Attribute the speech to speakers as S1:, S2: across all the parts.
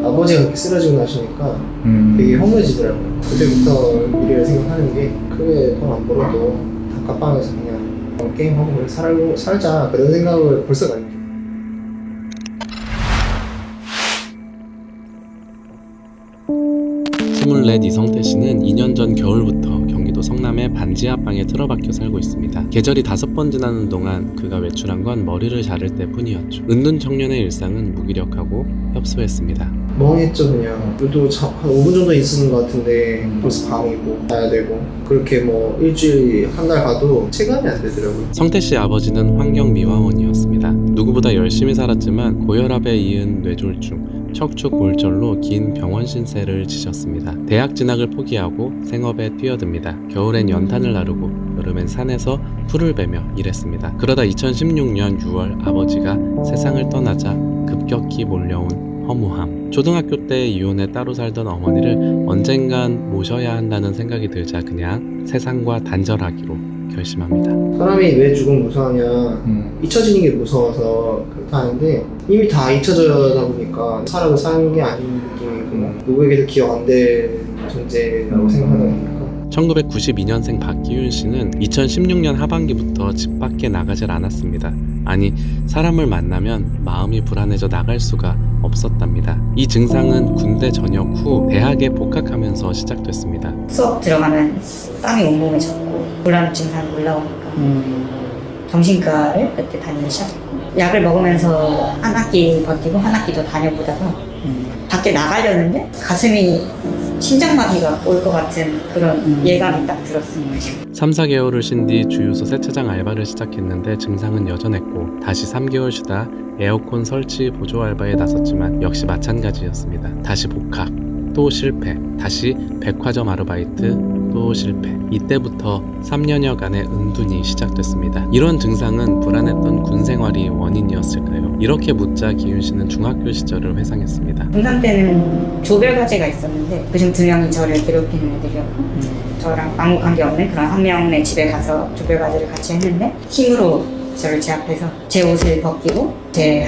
S1: 아버지가 그렇게 쓰러지고 나시니까 되게 허무해지더라고요. 그때부터 미래를 생각하는 게 크게 돈 안 벌어도 답답하면서 그냥 게임하고 그래 살자 그런 생각을 벌써 가진 거예요.
S2: 24 이성태 씨는 2년 전 겨울부터 경기도 성남의 반지하방에 틀어박혀 살고 있습니다. 계절이 5번 지나는 동안 그가 외출한 건 머리를 자를 때뿐이었죠. 은둔 청년의 일상은 무기력하고 협소했습니다.
S1: 멍했죠. 그냥 그래도 한 5분 정도 있었는 것 같은데 벌써 밤이고 가야 되고 그렇게 뭐 일주일 한 달 가도 체감이 안 되더라고요.
S2: 성태 씨 아버지는 환경미화원이었습니다. 누구보다 열심히 살았지만 고혈압에 이은 뇌졸중, 척추 골절로 긴 병원 신세를 지셨습니다. 대학 진학을 포기하고 생업에 뛰어듭니다. 겨울엔 연탄을 나르고 여름엔 산에서 풀을 베며 일했습니다. 그러다 2016년 6월 아버지가 세상을 떠나자 급격히 몰려온 허무함. 초등학교 때 이혼해 따로 살던 어머니를 언젠간 모셔야 한다는 생각이 들자 그냥 세상과 단절하기로 결심합니다.
S1: 사람이 왜 죽음 무서워하냐 잊혀지는 게 무서워서 그렇다 하는데 이미 다 잊혀져다 보니까 사람을 사는 게 아닌 느낌이고 누구에게도 기억 안 될 존재라고 생각하다 보니까
S2: 1992년생 박기윤 씨는 2016년 하반기부터 집 밖에 나가질 않았습니다. 아니, 사람을 만나면 마음이 불안해져 나갈 수가 없었답니다. 이 증상은 군대 전역 후 대학에 복학하면서 시작됐습니다.
S3: 수업 들어가면 땀이 온몸에 젖고 불안 증상이 올라오니까 정신과를 그때 다니기 시작했고 약을 먹으면서 한 학기 버티고 한 학기 더 다녀보다가 밖에 나가려는데 가슴이 심장마비가 올 것 같은 그런 예감이 딱 들었습니다.
S2: 3, 4개월을 쉰 뒤 주유소 세차장 알바를 시작했는데 증상은 여전했고 다시 3개월 쉬다 에어컨 설치 보조 알바에 나섰지만 역시 마찬가지였습니다. 다시 복학, 또 실패, 다시 백화점 아르바이트, 또 실패. 이때부터 3년여간의 은둔이 시작됐습니다. 이런 증상은 불안했던 군 생활이 원인이었을까요? 이렇게 묻자 기윤 씨는 중학교 시절을 회상했습니다.
S3: 중3 때는 조별과제가 있었는데 그중 2명이 저를 괴롭히는 애들이었고 저랑 아무 관계없는 그런 한 명의 집에 가서 조별과제를 같이 했는데 힘으로 저를 제압해서 제 옷을 벗기고 제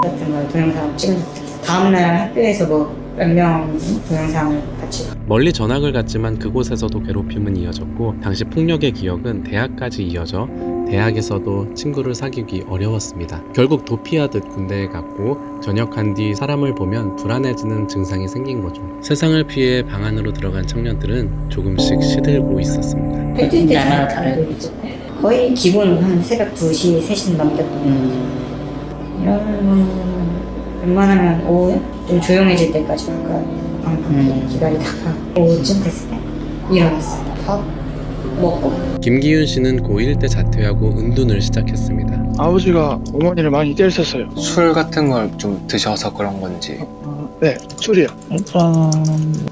S3: 같은 걸 동영상을 찍어줬어요. 다음날 학교에서 뭐 몇 명 동영상을 같이
S2: 멀리 전학을 갔지만 그곳에서도 괴롭힘은 이어졌고 당시 폭력의 기억은 대학까지 이어져 대학에서도 친구를 사귀기 어려웠습니다. 결국 도피하듯 군대에 갔고 전역한 뒤 사람을 보면 불안해지는 증상이 생긴 거죠. 세상을 피해 방 안으로 들어간 청년들은 조금씩 시들고 있었습니다.
S3: 일주일 때마다 다르고 거의 기본 한 새벽 2시, 3시 넘겼거든요. 이런 웬만하면 오후 좀 조용해질 때까지 방 밖에 기다리다가 오후쯤 됐을 때 일어났어요. 밥 먹고.
S2: 김기윤 씨는 고1 때 자퇴하고 은둔을 시작했습니다.
S4: 아버지가 어머니를 많이 때렸었어요.
S5: 술 같은 걸 좀 드셔서 그런 건지.
S4: 네, 술이요. 일단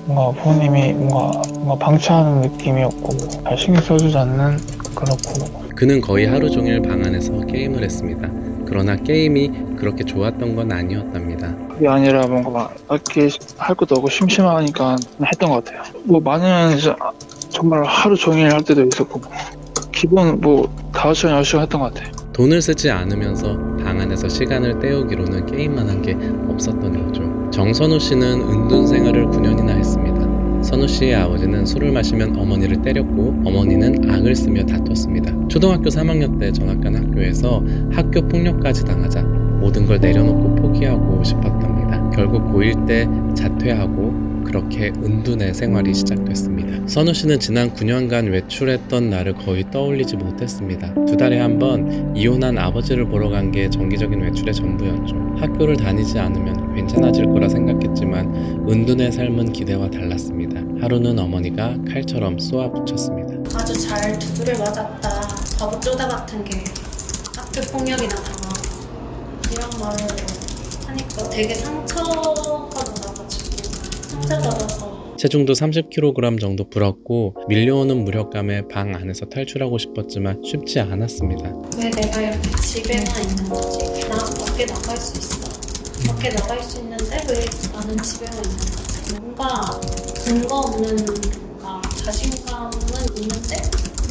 S4: 뭔가 부모님이 뭔가 방치하는 느낌이었고 잘 신경 써주지 않는 그렇고.
S2: 그는 거의 하루 종일 방 안에서 게임을 했습니다. 그러나 게임이 그렇게 좋았던 건 아니었답니다.
S4: 그게 아니라 뭔가 딱히 할 것도 없고 심심하니까 했던 것 같아요. 뭐 많으면 정말 하루 종일 할 때도 있었고 기본 뭐 5시간, 10시간 했던 것 같아요.
S2: 돈을 쓰지 않으면서 방 안에서 시간을 때우기로는 게임만 한 게 없었던 거죠. 정선우 씨는 은둔 생활을 9년이나 했습니다. 선우 씨의 아버지는 술을 마시면 어머니를 때렸고 어머니는 악을 쓰며 다퉜습니다. 초등학교 3학년 때 전학 간 학교에서 학교 폭력까지 당하자 모든 걸 내려놓고 포기하고 싶었답니다. 결국 고1 때 자퇴하고 그렇게 은둔의 생활이 시작됐습니다. 선우 씨는 지난 9년간 외출했던 날을 거의 떠올리지 못했습니다. 2달에 한 번 이혼한 아버지를 보러 간 게 정기적인 외출의 전부였죠. 학교를 다니지 않으면 괜찮아질 거라 생각했지만 은둔의 삶은 기대와 달랐습니다. 하루는 어머니가 칼처럼 쏘아붙였습니다.
S6: 아주 잘 두드려 맞았다. 바보 쪼다 같은 게 학교 폭력이나 당하고 이런 말을 하니까 되게 상처가 나가지고 상처받아서
S2: 체중도 30kg 정도 불었고 밀려오는 무력감에 방 안에서 탈출하고 싶었지만 쉽지 않았습니다.
S6: 왜 내가 이렇게 집에만 있는 거지? 나 밖에 나갈 수 있어. 밖에 나갈 수 있는데 왜 나는 집에만 있는 거지? 뭔가 근거 없는 뭔가 자신감은 있는데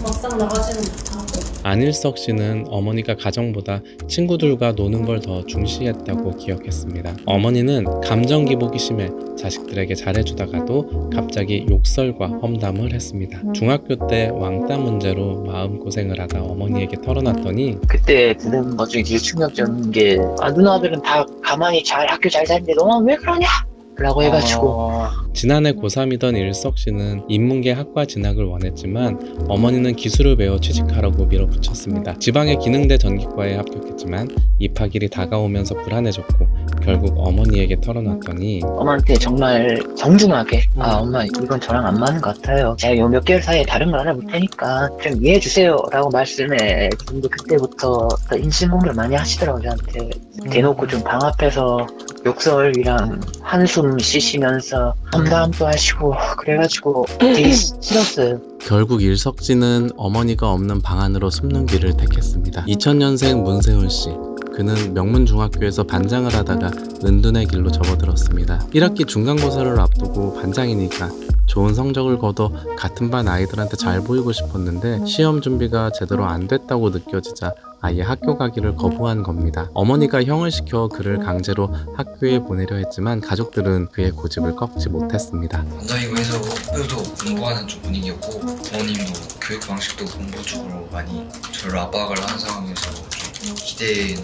S6: 막상 나가지는 못하고.
S2: 안일석 씨는 어머니가 가정보다 친구들과 노는 걸 더 중시했다고 기억했습니다. 어머니는 감정 기복이 심해 자식들에게 잘해주다가도 갑자기 욕설과 험담을 했습니다. 중학교 때 왕따 문제로 마음고생을 하다 어머니에게 털어놨더니
S7: 그때 듣는 것 중에 되게 충격적인 게 누나들은 다 가만히 잘 학교 잘 다니는데 너만 왜 그러냐? 라고 해가지고
S2: 지난해 고3이던 일석 씨는 인문계 학과 진학을 원했지만 어머니는 기술을 배워 취직하라고 밀어붙였습니다. 지방의 기능대 전기과에 합격했지만 입학일이 다가오면서 불안해졌고 결국 어머니에게 털어놨더니
S7: 엄마한테 정말 정중하게 엄마 이건 저랑 안 맞는 것 같아요. 제가 요 몇 개월 사이에 다른 걸 알아볼 테니까 좀 이해해 주세요 라고 말씀해. 근데 그때부터 인신공격 많이 하시더라고요. 저한테 대놓고 좀 방 앞에서 욕설이랑 한숨 쉬시면서 험담도 하시고 그래가지고 되게 싫었어요.
S2: 결국 일석씨는 어머니가 없는 방 안으로 숨는 길을 택했습니다. 2000년생 문세훈 씨. 그는 명문중학교에서 반장을 하다가 은둔의 길로 접어들었습니다. 1학기 중간고사를 앞두고 반장이니까 좋은 성적을 거둬 같은 반 아이들한테 잘 보이고 싶었는데 시험 준비가 제대로 안 됐다고 느껴지자 아예 학교 가기를 거부한 겁니다. 어머니가 형을 시켜 그를 강제로 학교에 보내려 했지만 가족들은 그의 고집을 꺾지 못했습니다.
S8: 반장이고 해서 학교도 공부하는 좀 분위기였고 부모님도 교육 방식도 공부 쪽으로 많이 저를 압박을 하는 상황에서 좀 기대나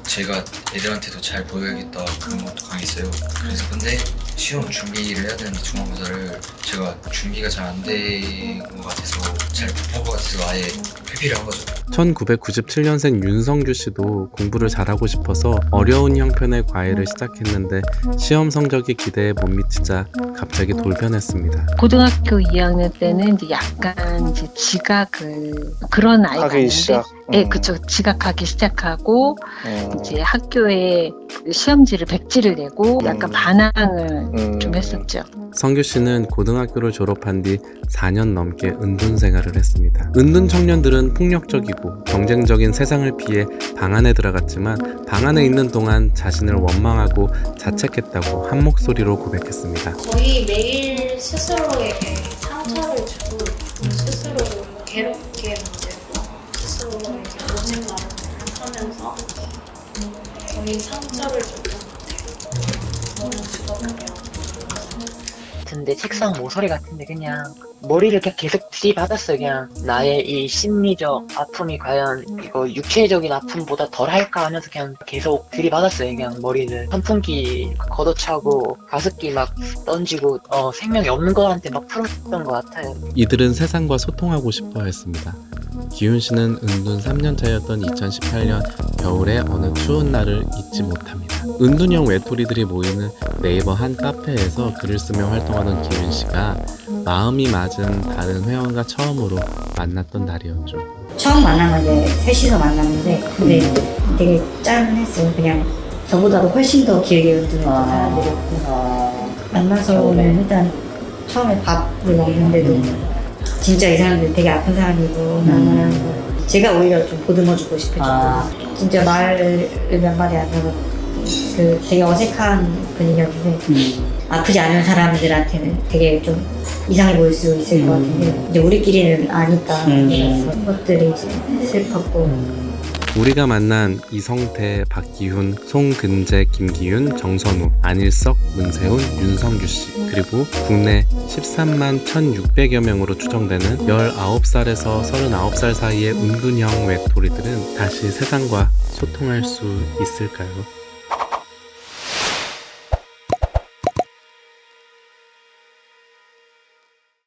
S8: 제가 애들한테도 잘 보여야겠다 그런 것도 강했어요. 그래서 근데 시험 준비를 해야 되는데 중간고사를 제가 준비가 잘 안 된 것 같아서 잘 못한 것 같아서 아예 회피를 한 거죠.
S2: 1997년생 윤성규 씨도 공부를 잘하고 싶어서 어려운 형편의 과외를 시작했는데 시험 성적이 기대에 못 미치자 갑자기 돌변했습니다.
S9: 고등학교 2학년 때는 이제 약간 이제 지각을 그런 아이가 있는데, 네, 그쵸. 지각하기 시작하고 이제 학교에 시험지를 백지를 내고 약간 반항을 좀 했었죠.
S2: 성규 씨는 고등학교를 졸업한 뒤 4년 넘게 은둔 생활을 했습니다. 은둔 청년들은 폭력적이고 경쟁적인 세상을 피해 방 안에 들어갔지만 방 안에 있는 동안 자신을 원망하고 자책했다고 한 목소리로 고백했습니다.
S6: 거의 매일 스스로에게 상처를 주고 스스로를 괴롭게 만들고 스스로에게 거짓말을 하면서 거의 상처를 줬던 것 같아요. 너무 죽어버려.
S7: 근데 책상 모서리 같은데 그냥 머리를 그냥 계속 들이받았어요. 그냥 나의 이 심리적 아픔이 과연 이거 육체적인 아픔보다 덜할까 하면서 그냥 계속 들이받았어요. 그냥 머리를 선풍기 걷어차고 가습기 막 던지고 생명이 없는 거한테 막 풀었던 것 같아요.
S2: 이들은 세상과 소통하고 싶어 했습니다. 기훈 씨는 은둔 3년차였던 2018년 겨울의 어느 추운 날을 잊지 못합니다. 은둔형 외톨이들이 모이는 네이버 한 카페에서 글을 쓰며 활동하던 기훈 씨가 마음이 맞은 다른 회원과 처음으로 만났던 날이었죠.
S3: 처음 만난 건 이제 셋이서 만났는데 근데 되게 짠했어요. 그냥 저보다도 훨씬 더 길게 은둔했던 사람들이었고 만나서는 일단 처음에 밥을 먹는데도 진짜 이 사람들 되게 아픈 사람이고 제가 오히려 좀 보듬어주고 싶을 정도로 진짜 말을 몇 마디 안 하고 그 되게 어색한 분위기였는데 아프지 않은 사람들한테는 되게 좀 이상해 보일 수 있을 것 같은데 이제 우리끼리는 아니까 그런 것들이 이제 슬펐고
S2: 우리가 만난 이성태, 박기훈, 송근재, 김기윤, 정선우, 안일석, 문세훈, 윤성규 씨 그리고 국내 13만 1,600여 명으로 추정되는 19살에서 39살 사이의 은둔형 외톨이들은 다시 세상과 소통할 수 있을까요?